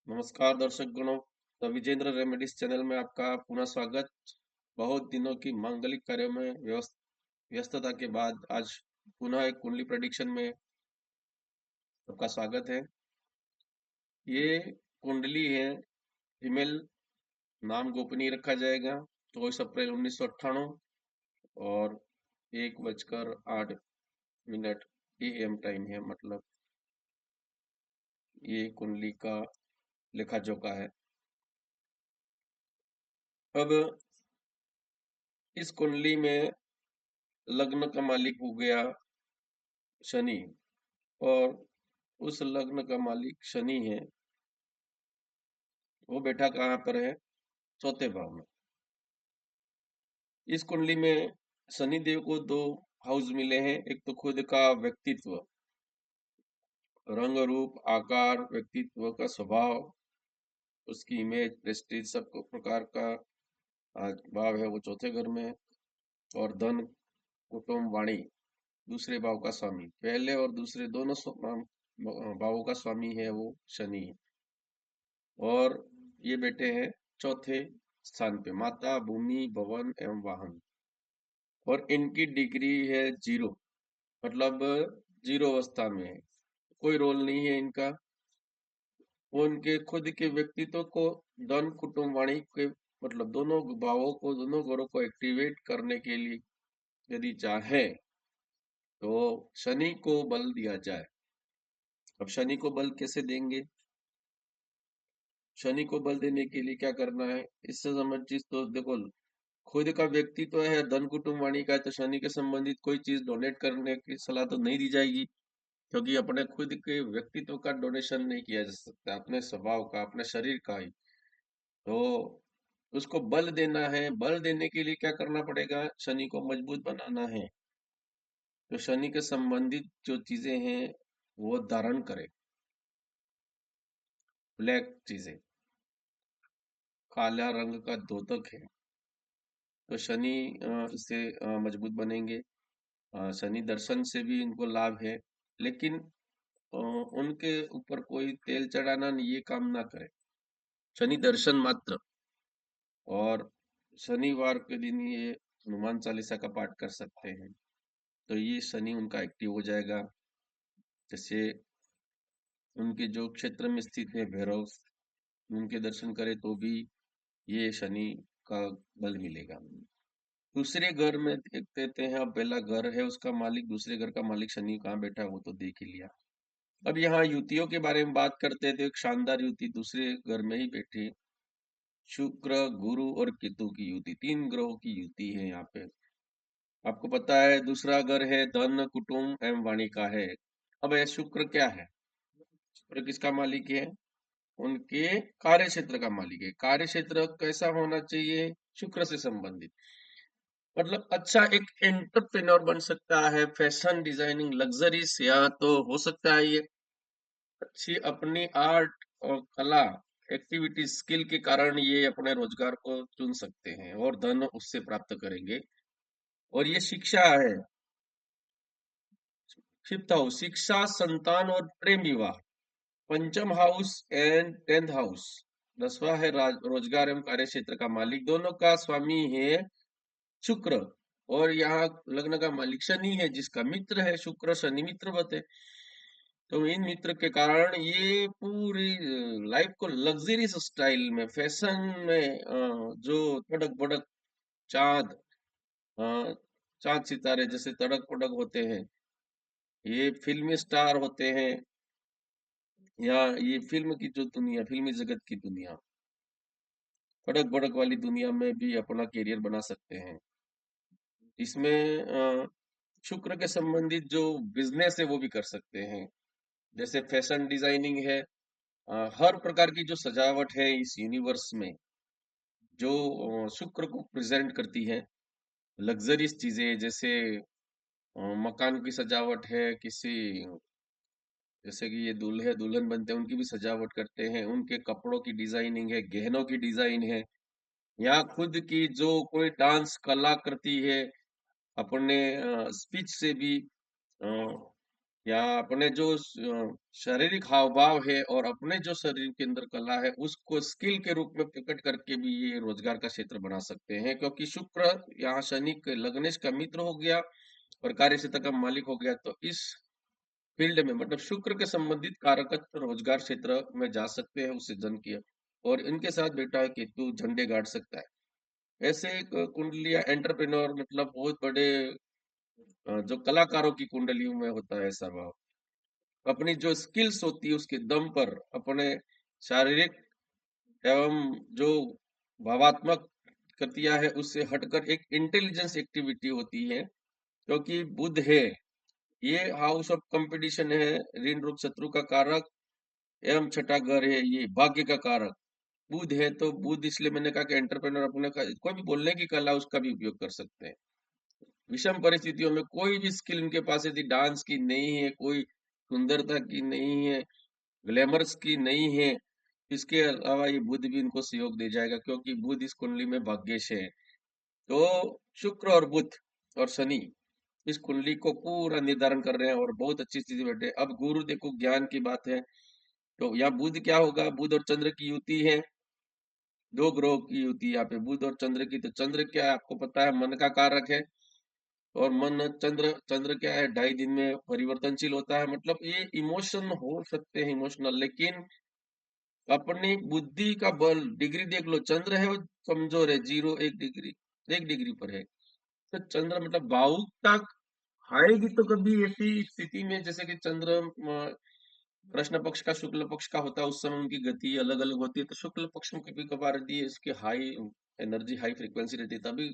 नमस्कार दर्शक गणों। द विजेंद्र रेमेडीज चैनल में आपका पुनः स्वागत। बहुत दिनों की मांगलिक कार्यों में व्यस्तता के बाद आज पुनः एक कुंडली प्रेडिक्शन में आपका स्वागत है। ये कुंडली है, फीमेल, नाम गोपनीय रखा जाएगा। 24 अप्रैल 1998 और 1:08 AM टाइम है। मतलब ये कुंडली का लेखा जोखा है। अब इस कुंडली में लग्न का मालिक हो गया शनि, और उस लग्न का मालिक शनि है, वो बैठा कहाँ पर है? चौथे भाव में। इस कुंडली में शनि देव को दो हाउस मिले हैं। एक तो खुद का व्यक्तित्व, रंग रूप आकार, व्यक्तित्व का स्वभाव, उसकी इमेज, प्रेस्टीज, सब प्रकार का भाव है वो चौथे घर में। और धन, कुटुंब, वाणी, दूसरे भाव का स्वामी। पहले और दूसरे दोनों भावों का स्वामी है वो शनि है। और ये बैठे हैं चौथे स्थान पे, माता, भूमि, भवन एवं वाहन। और इनकी डिग्री है 0, मतलब 0 अवस्था में है, कोई रोल नहीं है इनका। वो उनके खुद के व्यक्तित्व को, धन, कुटुंब, वाणी के, मतलब दोनों भावों को, दोनों घरों को एक्टिवेट करने के लिए यदि चाहे तो शनि को बल दिया जाए। अब शनि को बल कैसे देंगे? शनि को बल देने के लिए क्या करना है, इससे संबंधित तो देखो, खुद का व्यक्तित्व है, धन, कुटुंब, वाणी का है, तो शनि के संबंधित कोई चीज डोनेट करने की सलाह तो नहीं दी जाएगी, क्योंकि अपने खुद के व्यक्तित्व का डोनेशन नहीं किया जा सकता, अपने स्वभाव का, अपने शरीर का ही। तो उसको बल देना है। बल देने के लिए क्या करना पड़ेगा? शनि को मजबूत बनाना है। तो शनि के संबंधित जो चीजें हैं वो धारण करे, ब्लैक चीजें, काला रंग का द्योतक है, तो शनि इससे मजबूत बनेंगे। शनि दर्शन से भी इनको लाभ है, लेकिन उनके ऊपर कोई तेल चढ़ाना नहीं, ये काम ना करे, शनि दर्शन मात्र। और शनिवार के दिन ये हनुमान चालीसा का पाठ कर सकते हैं, तो ये शनि उनका एक्टिव हो जाएगा। जैसे उनके जो क्षेत्र में स्थित है भैरव, उनके दर्शन करे तो भी ये शनि का बल मिलेगा। दूसरे घर में देख देते हैं। अब पहला घर है, उसका मालिक, दूसरे घर का मालिक शनि कहाँ बैठा है वो तो देख ही लिया। अब यहाँ युतियों के बारे में बात करते थे। एक शानदार युति दूसरे घर में ही बैठी, शुक्र, गुरु और केतु की युति, 3 ग्रहों की युति है यहाँ पे। आपको पता है दूसरा घर है धन, कुटुंब एवं वाणी का है। अब यह शुक्र क्या है? शुक्र किसका मालिक है? उनके कार्य क्षेत्र का मालिक है। कार्य क्षेत्र कैसा होना चाहिए? शुक्र से संबंधित, मतलब अच्छा एक एंटरप्रेन्योर बन सकता है, फैशन डिजाइनिंग, लग्जरीज, या तो हो सकता है ये अच्छी अपनी आर्ट और कला एक्टिविटी स्किल के कारण ये अपने रोजगार को चुन सकते हैं और धन उससे प्राप्त करेंगे। और ये शिक्षा है, 5th हाउस, शिक्षा, संतान और प्रेम विवाह। पंचम हाउस एंड 10th हाउस, 10वां है रोजगार एवं कार्य क्षेत्र का मालिक, दोनों का स्वामी है शुक्र। और यहाँ लग्न का मालिक शनि है, जिसका मित्र है शुक्र, शनि मित्र बते। तो इन मित्र के कारण ये पूरी लाइफ को लग्जरियस स्टाइल में, फैशन में, जो तड़क भड़क चांद, अ, चांद सितारे जैसे तड़क भड़क होते हैं, ये फिल्मी स्टार होते हैं, या ये फिल्म की जो दुनिया, फिल्मी जगत की दुनिया, तड़क भड़क वाली दुनिया में भी अपना करियर बना सकते हैं। इसमें शुक्र के संबंधित जो बिजनेस है वो भी कर सकते हैं। जैसे फैशन डिजाइनिंग है, हर प्रकार की जो सजावट है इस यूनिवर्स में, जो शुक्र को प्रेजेंट करती है, लग्जरियस चीजें, जैसे मकान की सजावट है, किसी, जैसे कि ये दूल्हे दुल्हन बनते हैं उनकी भी सजावट करते हैं, उनके कपड़ों की डिजाइनिंग है, गहनों की डिजाइन है, या खुद की जो कोई डांस कला करती है, अपने स्पीच से भी या अपने जो शारीरिक हाव भाव है और अपने जो शरीर के अंदर कला है उसको स्किल के रूप में प्रकट करके भी ये रोजगार का क्षेत्र बना सकते हैं, क्योंकि शुक्र यहाँ शनि के लग्नेश का मित्र हो गया और कार्य क्षेत्र का मालिक हो गया, तो इस फील्ड में मतलब शुक्र के संबंधित कारकत्व रोजगार क्षेत्र में जा सकते हैं उससे जन की। और इनके साथ बेटा है केतु झंडे गाड़ सकता है। ऐसे एक कुंडलियां एंटरप्रेन्योर मतलब बहुत बड़े जो कलाकारों की कुंडलियों में होता है ऐसा भाव। अपनी जो स्किल्स होती है उसके दम पर अपने शारीरिक एवं जो भावात्मक कृतियां है उससे हटकर एक इंटेलिजेंस एक्टिविटी होती है, क्योंकि बुध है, ये हाउस ऑफ कंपटीशन है, ऋण रोग शत्रु का कारक एवं छठा घर है ये भाग्य का कारक। बुध है तो बुध, इसलिए मैंने कहा कि एंटरप्रेन्योर अपने का कोई भी बोलने की कला उसका भी उपयोग कर सकते हैं। विषम परिस्थितियों में कोई भी स्किल उनके पास यदि डांस की नहीं है, कोई सुंदरता की नहीं है, ग्लैमर्स की नहीं है, इसके अलावा ये बुध भी इनको सहयोग दे जाएगा, क्योंकि बुध इस कुंडली में भाग्यश है। तो शुक्र और बुध और शनि इस कुंडली को पूरा निर्धारण कर रहे हैं और बहुत अच्छी स्थिति में बैठे हैं। अब गुरु देखो ज्ञान की बात है, तो यहाँ बुध क्या होगा, बुध और चंद्र की युति है, दो ग्रहों की युति यहाँ पे बुध और चंद्र की। तो चंद्र क्या है आपको पता है, मन का कारक है, और मन चंद्र चंद्र क्या है 2.5 दिन में परिवर्तनशील होता है, मतलब ये इमोशन हो सकते हैं इमोशनल, लेकिन अपनी बुद्धि का बल डिग्री देख लो, चंद्र है वो कमजोर है, 0 1 डिग्री 1 डिग्री पर है। तो चंद्र मतलब भावुकता आएगी तो कभी ऐसी स्थिति में जैसे कि चंद्र कृष्ण पक्ष का शुक्ल पक्ष का होता है, उस समय उनकी गति अलग अलग होती है, तो शुक्ल पक्ष में कभी कभार यदि इसकी हाई एनर्जी हाई फ्रिक्वेंसी रहती है तभी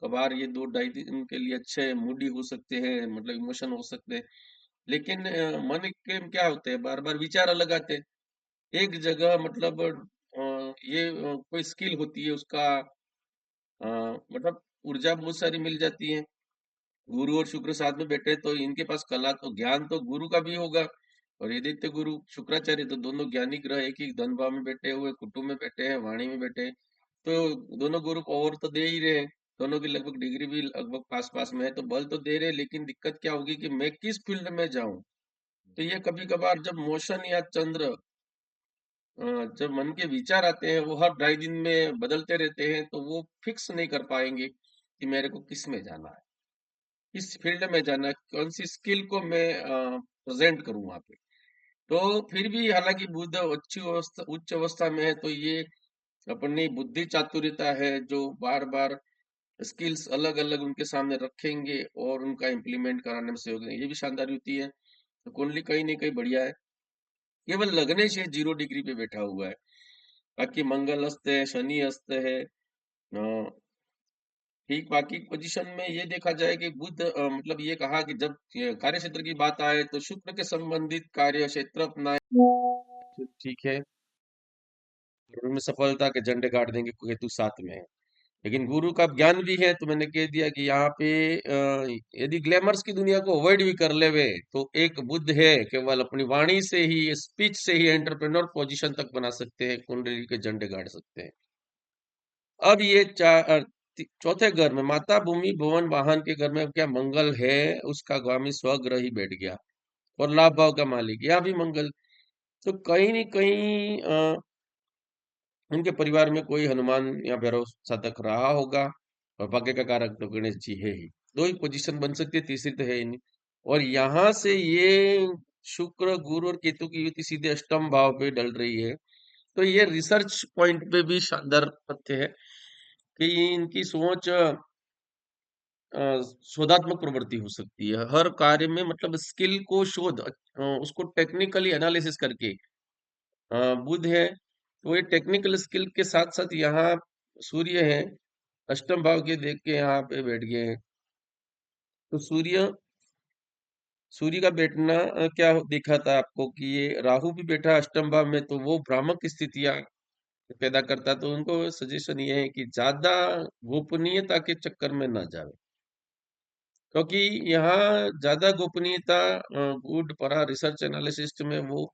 कभार ये 2 2.5 दिन के लिए अच्छे मूडी हो सकते हैं, मतलब इमोशन हो सकते हैं। लेकिन मन के क्या होते हैं, बार बार विचार अलग आते हैं एक जगह, मतलब ये कोई स्किल होती है उसका मतलब ऊर्जा बहुत सारी मिल जाती है। गुरु और शुक्र साथ में बैठे तो इनके पास कला तो ज्ञान तो गुरु का भी होगा, और ये दैत्य गुरु शुक्राचार्य तो दोनों ज्ञानी ग्रह एक ही धन भाव में बैठे हुए, कुटुंब में बैठे हैं, वाणी में बैठे हैं, तो दोनों गुरु पावर तो दे ही रहे हैं। दोनों की लगभग डिग्री भी लगभग पास पास में है, तो बल तो दे रहे हैं, लेकिन दिक्कत क्या होगी कि मैं किस फील्ड में जाऊं। तो ये कभी कभार जब मोशन या चंद्र जब मन के विचार आते हैं वो हर 2.5 दिन में बदलते रहते हैं, तो वो फिक्स नहीं कर पाएंगे कि मेरे को किस में जाना है, किस फील्ड में जाना है, कौन सी स्किल को मैं प्रेजेंट करूं वहां पे। तो फिर भी हालांकि बुध अच्छी अवस्था उच्च अवस्था में है, तो ये अपनी बुद्धि चातुर्यता है जो बार बार स्किल्स अलग अलग उनके सामने रखेंगे और उनका इम्प्लीमेंट कराने में सहयोग देंगे, ये भी शानदार युति है। तो कुंडली कहीं नहीं कहीं बढ़िया है, केवल लगने से 0 डिग्री पे बैठा हुआ है। बाकी मंगल अस्त है, शनि अस्त है, ठीक। बाकी पोजीशन में ये देखा जाए कि बुध मतलब ये कहा कि जब कार्य क्षेत्र की बात आए तो शुक्र के संबंधित कार्य क्षेत्र अपनाए, ठीक है, और उनमें सफलता के झंडे गाड़ देंगे, केतु साथ में है। लेकिन गुरु का ज्ञान भी है, तो मैंने कह दिया कि यहाँ पे यदि ग्लैमर्स की दुनिया को अवॉइड भी कर लेवे तो एक बुद्ध है, केवल अपनी वाणी से ही स्पीच से ही एंटरप्रेन्योर पोजीशन तक बना सकते हैं, कुंडली के झंडे गाड़ सकते हैं। अब ये चौथे घर में माता भूमि भवन वाहन के घर में क्या मंगल है, उसका स्वामी स्वग्रह ही बैठ गया और लाभ भाव का मालिक यहाँ भी मंगल। तो कहीं न कहीं उनके परिवार में कोई हनुमान या भैरव साधक रहा होगा, और भाग्य का कारक तो गणेश जी है ही। दो ही पोजीशन बन सकती है, तीसरी तो है ही नहीं। और यहाँ से ये शुक्र गुरु और केतु की युति सीधे अष्टम भाव पे डल रही है, तो ये रिसर्च पॉइंट पे भी शानदार तथ्य है कि इनकी सोच शोधात्मक प्रवृत्ति हो सकती है हर कार्य में, मतलब स्किल को शोध उसको टेक्निकली एनालिसिस करके। बुध है तो ये टेक्निकल स्किल के साथ साथ यहाँ सूर्य है, अष्टम भाव के देख के यहाँ पे बैठ गए हैं। तो सूर्य सूर्य का बैठना देखा था आपको कि ये राहु भी बैठा अष्टम भाव में, तो वो भ्रामक स्थितियां पैदा करता है। तो उनको सजेशन ये है कि ज्यादा गोपनीयता के चक्कर में ना जाए, क्योंकि यहाँ ज्यादा गोपनीयता गुड पढ़ा रिसर्च एनालिसिस्ट में वो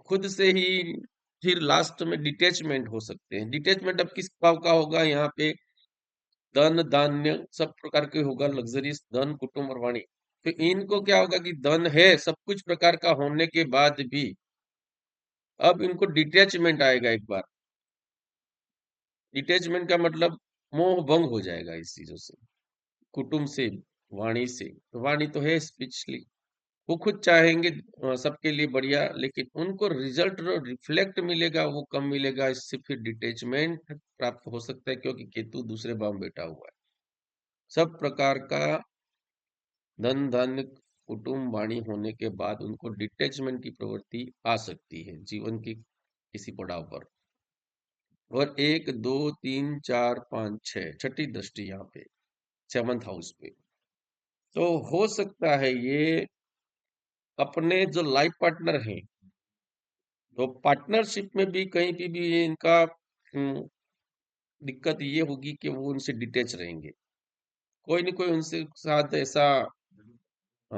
खुद से ही फिर लास्ट में डिटेचमेंट हो सकते हैं। डिटेचमेंट अब किस भाव का होगा, यहाँ पे धन धान्य सब प्रकार के होगा, लग्जरीज धन कुटुंब और वाणी। तो इनको क्या होगा कि धन है सब कुछ प्रकार का होने के बाद भी अब इनको डिटैचमेंट आएगा एक बार। डिटैचमेंट का मतलब मोह भंग हो जाएगा इस चीजों से, कुटुंब से, वाणी से। वाणी तो है स्पिरिचुअली, वो खुद चाहेंगे सबके लिए बढ़िया, लेकिन उनको रिजल्ट रिफ्लेक्ट मिलेगा वो कम मिलेगा। इससे फिर डिटैचमेंट प्राप्त हो सकता है, क्योंकि केतु दूसरे भाव में बैठा हुआ है। सब प्रकार का धन धन कुटुंब वाणी होने के बाद उनको डिटैचमेंट की प्रवृत्ति आ सकती है जीवन की किसी पड़ाव पर। और एक दो तीन चार पांच छह, छठी दृष्टि यहाँ पे 7th हाउस पे। तो हो सकता है ये अपने जो लाइफ पार्टनर हैं, तो पार्टनरशिप में भी कहीं पे भी इनका दिक्कत ये होगी कि वो उनसे डिटेच रहेंगे। कोई न कोई उनसे साथ ऐसा अ,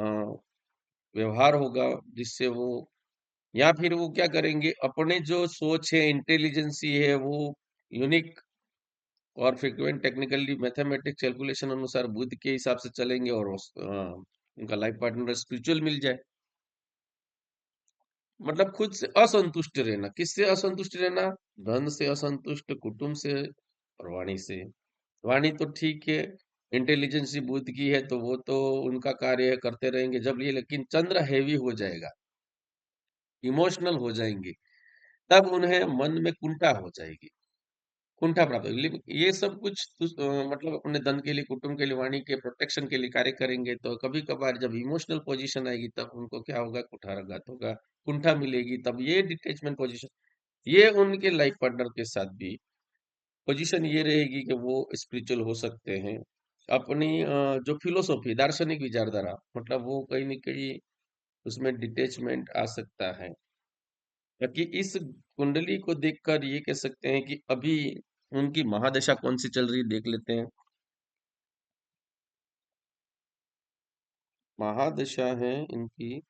व्यवहार होगा जिससे वो, या फिर वो क्या करेंगे, अपने जो सोच है, इंटेलिजेंसी है, वो यूनिक और फ्रीक्वेंट टेक्निकली मैथमेटिक्स कैलकुलेशन अनुसार बुद्ध के हिसाब से चलेंगे, और उनका लाइफ पार्टनर स्पिरिचुअल मिल जाए। मतलब खुद से असंतुष्ट रहना। किससे असंतुष्ट रहना? धन से असंतुष्ट, कुटुंब से और वाणी से। वाणी तो ठीक है, इंटेलिजेंस बुद्ध की है तो वो तो उनका कार्य है, करते रहेंगे जब ये, लेकिन चंद्र हैवी हो जाएगा, इमोशनल हो जाएंगे, तब उन्हें मन में कुंठा हो जाएगी, कुंठा प्राप्त होगी। ये सब कुछ मतलब अपने धन के लिए, कुटुंब के लिए, वाणी के प्रोटेक्शन के लिए कार्य करेंगे। तो कभी कभार जब इमोशनल पोजीशन आएगी तब उनको क्या होगा, कुठाराघात होगा, कुंठा मिलेगी, तब ये डिटैचमेंट पोजीशन, ये उनके लाइफ पार्टनर के साथ भी पोजीशन ये रहेगी कि वो स्पिरिचुअल हो सकते हैं। अपनी जो फिलोसॉफी, दार्शनिक विचारधारा, मतलब वो कहीं न कहीं उसमें डिटैचमेंट आ सकता है। क्योंकि इस कुंडली को देखकर ये कह सकते हैं कि अभी उनकी महादशा कौन सी चल रही है, देख लेते हैं। महादशा है इनकी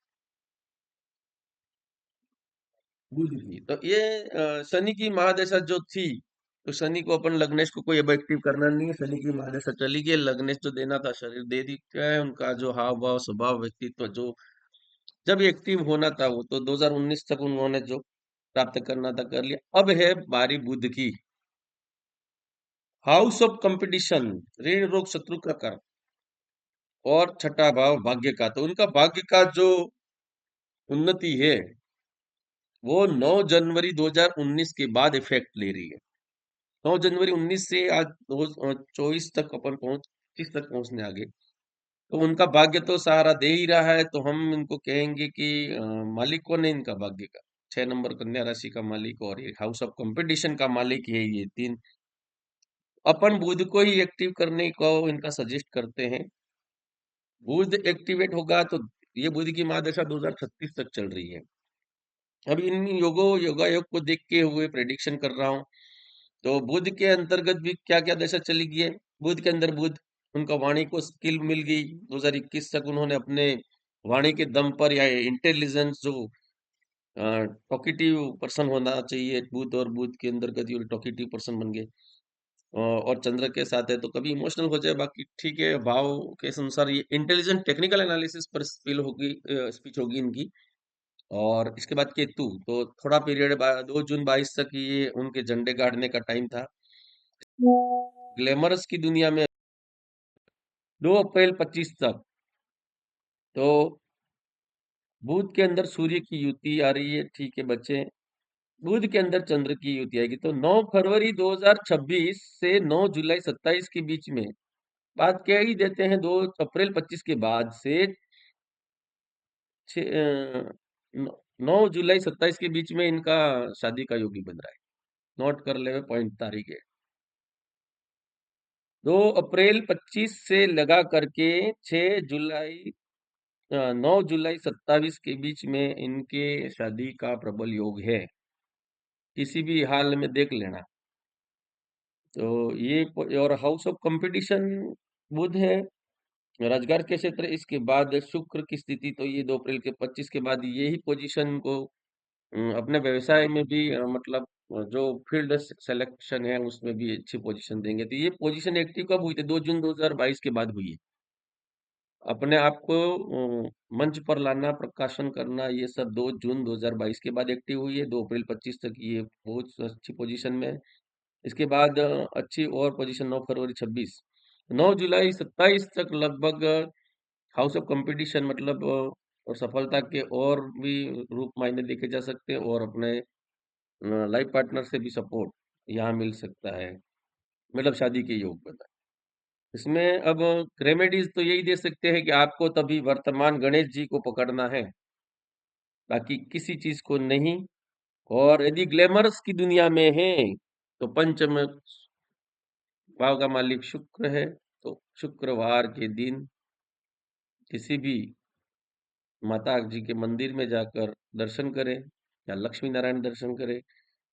बुध की। तो ये शनि की महादशा जो थी, तो शनि को अपन लग्नेश को कोई अब एक्टिव करना नहीं है। शनि की महादशा चली गई, लग्नेश जो देना था शरीर दे दिया है, उनका जो हाव भाव स्वभाव व्यक्तित्व जो जब एक्टिव होना था वो तो 2019 तक उन्होंने जो प्राप्त करना था कर लिया। अब है बारी बुध की, हाउस ऑफ कंपटीशन, ऋण रोग शत्रु का कर्म, और छठा भाव भाग्य का। तो उनका भाग्य का जो उन्नति है वो 9 जनवरी 2019 के बाद इफेक्ट ले रही है। 9 जनवरी 19 से आज 24 तक अपन 25 तक पहुंचने आगे। तो उनका भाग्य तो सहारा दे ही रहा है, तो हम इनको कहेंगे कि मालिक कौन है इनका भाग्य का? 6 नंबर कन्या राशि का मालिक और ये हाउस ऑफ कंपटीशन का मालिक है ये तीन। अपन बुध को ही एक्टिव करने को इनका सजेस्ट करते हैं। बुध एक्टिवेट होगा तो ये बुध की महादशा 2036 तक चल रही है। अब इन योगायोग को देख के हुए प्रेडिक्शन कर रहा हूँ। तो बुध के अंतर्गत भी क्या क्या दशा चली गई है। बुध के अंदर बुध, उनका वाणी को स्किल मिल गई। 2021 तक उन्होंने अपने वाणी के दम पर, या इंटेलिजेंस जो टॉकेटिव पर्सन होना चाहिए, बुध और बुध के अंतर्गत ये टॉकेटिव पर्सन बन गए। और चंद्र के साथ है तो कभी इमोशनल हो जाए, बाकी ठीक है। भाव के अनुसार ये इंटेलिजेंट टेक्निकल एनालिसिस पर स्पिल होगी, स्पीच होगी इनकी। और इसके बाद केतु, तो थोड़ा पीरियड 2 जून 22 तक ये उनके झंडे गाड़ने का टाइम था ग्लैमरस की दुनिया में। 2 अप्रैल 25 तक तो बुध के अंदर सूर्य की युति आ रही है, ठीक है बच्चे। बुध के अंदर चंद्र की युति आएगी, तो 9 फरवरी 2026 से 9 जुलाई 27 के बीच में, बात कह ही देते हैं 2 अप्रैल 25 के बाद से 9 जुलाई 27 के बीच में इनका शादी का योगी बन रहा है। नोट कर ले, पॉइंट तारीख है 2 अप्रैल 25 से लगा करके 6 जुलाई 9 जुलाई 27 के बीच में इनके शादी का प्रबल योग है, किसी भी हाल में देख लेना। तो ये और हाउस ऑफ कंपटीशन बुध है, रोजगार के क्षेत्र। इसके बाद शुक्र की स्थिति, तो ये 2 अप्रैल के 25 के बाद यही पोजीशन को अपने व्यवसाय में भी मतलब जो फील्ड सिलेक्शन है उसमें भी अच्छी पोजीशन देंगे। तो ये पोजीशन एक्टिव कब हुई थी? 2 जून 2022 के बाद हुई है। अपने आप को मंच पर लाना, प्रकाशन करना, ये सब 2 जून 2022 के बाद एक्टिव हुई है। 2 अप्रैल 25 तक ये बहुत अच्छी पोजीशन में है। इसके बाद अच्छी और पोजीशन 9 फरवरी 26, 9 जुलाई 27 तक लगभग हाउस ऑफ कंपटीशन, मतलब और सफलता के और भी रूप मायने देखे जा सकते हैं, और अपने लाइफ पार्टनर से भी सपोर्ट यहाँ मिल सकता है, मतलब शादी के योग बना। इसमें अब रेमेडीज तो यही दे सकते हैं कि आपको तभी वर्तमान गणेश जी को पकड़ना है, बाकी किसी चीज को नहीं। और यदि ग्लैमरस की दुनिया में है तो पंचम भाव का मालिक शुक्र है, तो शुक्रवार के दिन किसी भी माता जी के मंदिर में जाकर दर्शन करें, या लक्ष्मी नारायण दर्शन करें।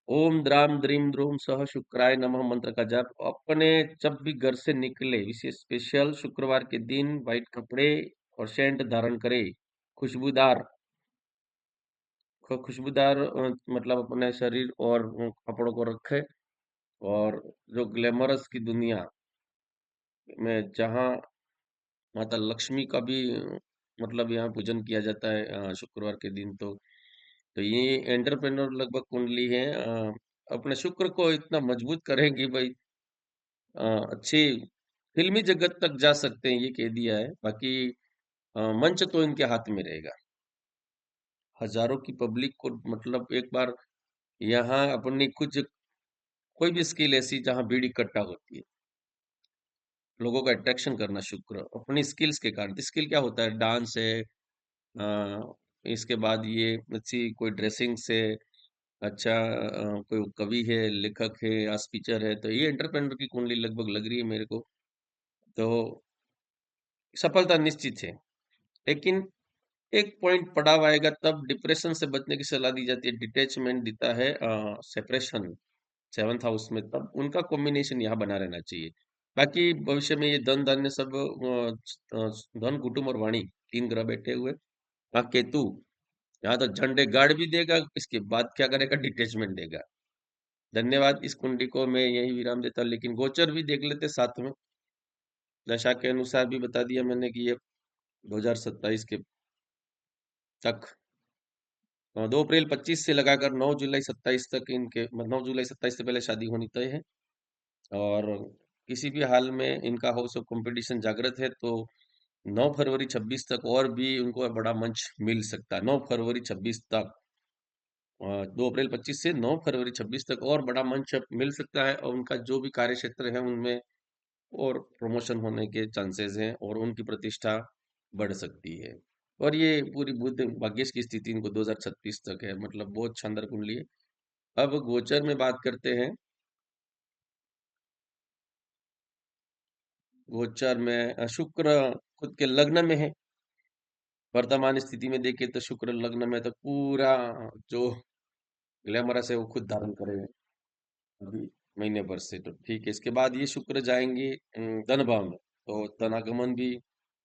ओम द्राम द्रीम द्रूम सह शुक्राय नमः मंत्र का जाप अपने जब भी घर से निकले, विशेष स्पेशल शुक्रवार के दिन व्हाइट कपड़े और सेंट धारण करे, खुशबूदार खुशबूदार मतलब अपने शरीर और कपड़ों को रखे। और जो ग्लैमरस की दुनिया में जहाँ माता लक्ष्मी का भी मतलब यहाँ पूजन किया जाता है शुक्रवार के दिन, तो ये एंटरप्रेन्योर लगभग कुंडली है, अपने शुक्र को इतना मजबूत करेंगी भाई, अच्छी फिल्मी जगत तक जा सकते हैं, ये कह दिया है। बाकी मंच तो इनके हाथ में रहेगा। हजारों की पब्लिक को, मतलब एक बार यहाँ अपनी कुछ कोई भी स्किल ऐसी जहाँ भीड़ इकट्ठा होती है, लोगों का अट्रैक्शन करना, शुक्र अपनी स्किल्स के कारण। स्किल क्या होता है? डांस है, इसके बाद ये अच्छी कोई ड्रेसिंग से, अच्छा कोई कवि है, लेखक है, या स्पीचर है, तो ये एंटरप्रेन्योर की कुंडली लगभग लग रही है मेरे को। तो सफलता निश्चित है, लेकिन एक पॉइंट पड़ाव आएगा तब डिप्रेशन से बचने की सलाह दी जाती है, डिटैचमेंट दिता है सेपरेशन 7th हाउस में, तब उनका कॉम्बिनेशन यहाँ बना रहना चाहिए। बाकी भविष्य में ये धन धान्य सब धन कुटुंब और वाणी, 3 ग्रह बैठे हुए। हाँ, केतु यहाँ तो झंडे गाड़ भी देगा, इसके बाद क्या करेगा? डिटैचमेंट देगा। धन्यवाद। इस कुंडली को मैं यही विराम देता हूं, लेकिन गोचर भी देख लेते साथ में। दशा के अनुसार भी बता दिया मैंने कि ये 2027 के तक 2 अप्रैल 25 से लगाकर 9 जुलाई 27 तक इनके, 9 जुलाई 27 से पहले शादी होनी तय है। और किसी भी हाल में इनका हाउस ऑफ कंपटीशन जागृत है, तो 9 फरवरी 26 तक और भी उनको बड़ा मंच मिल सकता है। 9 फरवरी 26 तक, 2 अप्रैल 25 से 9 फरवरी 26 तक और बड़ा मंच मिल सकता है, और उनका जो भी कार्य क्षेत्र है उनमें और प्रमोशन होने के चांसेस हैं, और उनकी प्रतिष्ठा बढ़ सकती है। और ये पूरी बुध भाग्येश की स्थिति इनको 2036 तक है, मतलब बहुत शानदार कुंडली है। अब गोचर में बात करते हैं। गोचर में शुक्र खुद के लग्न में है। वर्तमान स्थिति में देखें तो शुक्र लग्न में, तो पूरा जो ग्लैमरस है वो खुद धारण करेगा अभी महीने भर से, तो ठीक है। इसके बाद ये शुक्र जाएंगे धन भाव में, तो धनागमन भी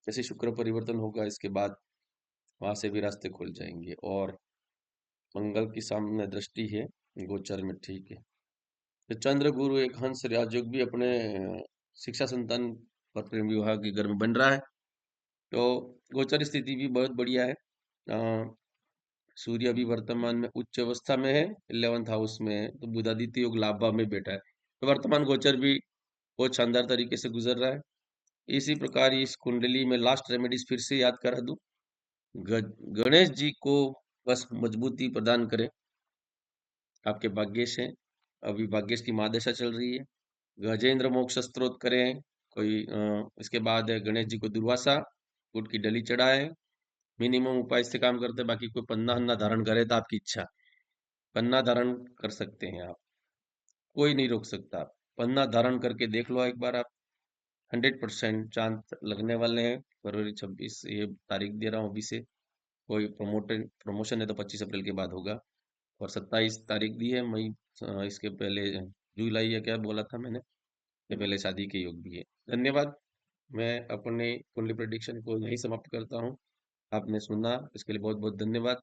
जैसे शुक्र परिवर्तन होगा, इसके बाद वहां से भी रास्ते खुल जाएंगे। और मंगल की सामने दृष्टि है गोचर में, ठीक है। तो चंद्र गुरु एक हंस राजयोग भी अपने शिक्षा संतान और प्रेम विवाह के घर में बन रहा है, तो गोचर स्थिति भी बहुत बढ़िया है। सूर्य अभी वर्तमान में उच्च अवस्था में है, 11th हाउस में है, तो बुधादित्य योग लाभ भाव में बैठा है, तो वर्तमान गोचर भी बहुत शानदार तरीके से गुजर रहा है। इसी प्रकार इस कुंडली में लास्ट रेमेडीज फिर से याद करा दूं। गणेश जी को बस मजबूती प्रदान करें, आपके भाग्येश हैं। अभी भाग्येश की महादशा चल रही है। गजेंद्र मोक्ष स्तोत्र करें कोई, इसके बाद है गणेश जी को दुर्वासा गुड़ की डली चढ़ाए। मिनिमम उपाय से काम करते हैं, बाकी कोई पन्ना हन्ना धारण करे तो आपकी इच्छा, पन्ना धारण कर सकते हैं आप, कोई नहीं रोक सकता। पन्ना धारण करके देख लो एक बार आप, 100% चांद लगने वाले हैं। फरवरी 26 ये तारीख दे रहा हूँ अभी से। कोई प्रमोशन है तो 25 अप्रैल के बाद होगा। और 27 तारीख दी है मई, इसके पहले जुलाई या क्या बोला था मैंने, ये पहले शादी के योग भी है। धन्यवाद। मैं अपने कुंडली प्रेडिक्शन को यहीं समाप्त करता हूँ। आपने सुना, इसके लिए बहुत बहुत धन्यवाद।